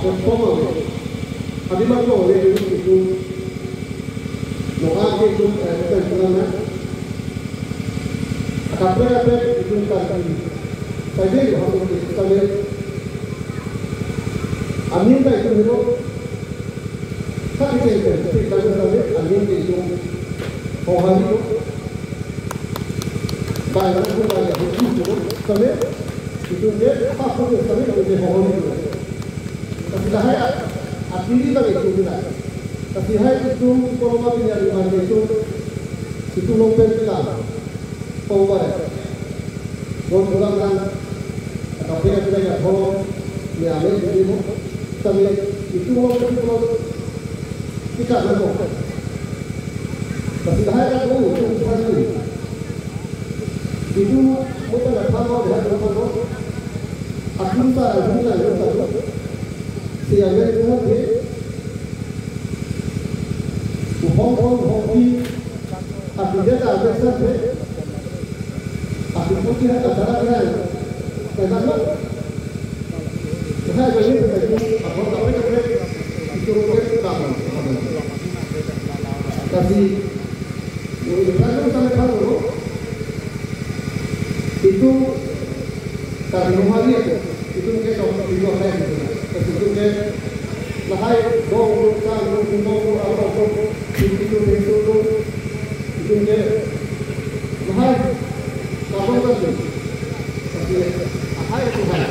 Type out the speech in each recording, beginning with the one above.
performa abis makan oleh itu mau apa itu bukan apa itu kan saja harus kita lihat amin tak itu hero tapi kita lihat amin itu orang itu banyak banyak itu tapi itu dia apa pun tapi itu orang itu tapi dah ya akhirnya tak itu juga tapi hai itu kalau mati dari mana itu lompat kita power bon ulang kan tapi kita ya kalau ni ambil jadi tapi itu mau kalau kita nak tapi dah ya itu bukan itu bukan apa mau dia kalau akhirnya bukan siapa yang dia hoki akhirnya tak ada sampai akhirnya kita tak ada kan kenapa kita jadi apa tapi itu kamu tapi kalau sampai kalau itu tak rumah dia itu mungkin kalau itu apa yang itu mungkin lahai dong kan dong apa itu mungkin lahai kapan lagi tapi lahai itu hai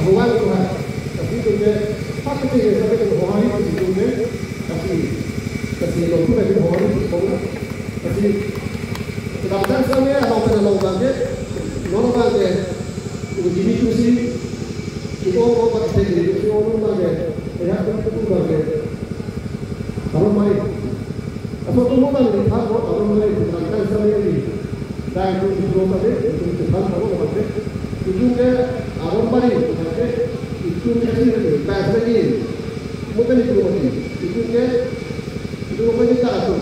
ahuan itu hai tapi itu mungkin apa sih sampai ke orang itu mungkin tapi kalau tu lagi orang itu tapi kadang sampai kalau bangke orang bangke itu jadi tu sih itu orang pakai itu orang bangke ya itu bangke kalau mai apa tu orang ni apa orang mai kadang sampai ni dah itu orang itu kan orang bangke itu ke orang mai itu mesti pasal ni bukan itu itu ke itu orang ni tak tahu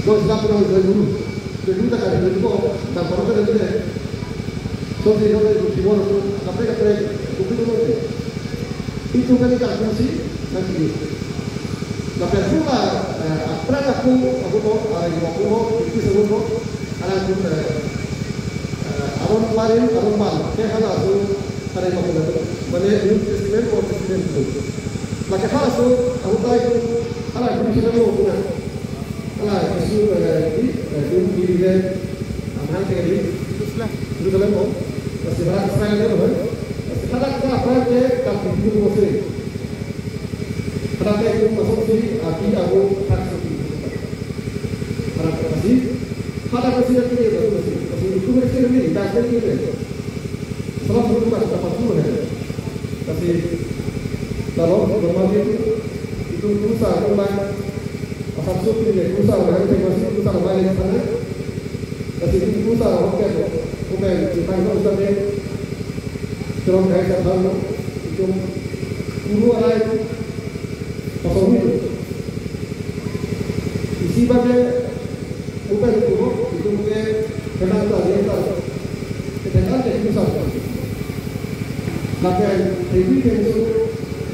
bos tak pernah dulu tak ada itu tak pernah ada ni so dia itu semua tu apa itu kan tak fungsi nanti tapi semua apa aku itu semua anak tu aron kemarin aron mal saya ada tu ada yang aku boleh investment tu maka khas tu aku tahu itu anak tu semua alah isu di dia amal sekali itu dalam mau masih banyak sekali kan ada apa je tak itu masih ada itu masuk sini api aku tak seperti ada masih ada masih itu masih ini tak seperti itu sebab itu tak dapat dulu tapi kalau bermain itu susah kembali asal suci ni susah orang yang masih susah balik sana tapi itu susah orang bukan kita susah ni kalau kita tahu itu guru ada itu pasal itu isi bagai bukan guru itu mungkin kenal dia itu susah maka ini itu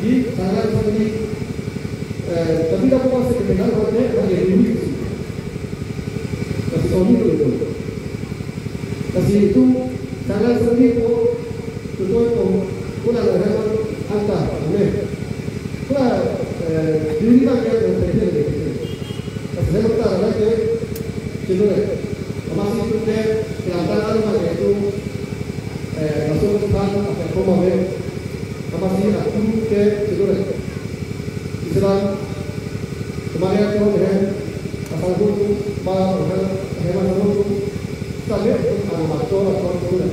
di sana seperti tapi tak puas dengan orangnya hanya ini tapi tahun itu tapi itu sangat sering itu pun ada angka aneh pun diri macam yang terjadi tapi saya berkata lagi cendera masih itu ke pelantaran macam itu masuk ke kan apa komen masih aku ke cendera Islam kemarin aku dengan asal guru malam dengan hewan guru tadi ada macam atau guru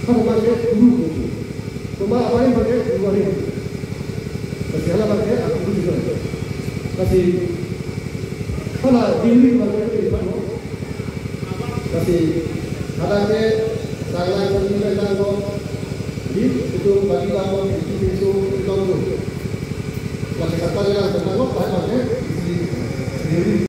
kamu pakai guru cuma apa yang pakai guru ini tapi kalau pakai aku juga tapi kalau diri pakai itu tapi ada ke saya sendiri tanggung itu bagi kamu itu tanggung Lagi kata yang tentang apa?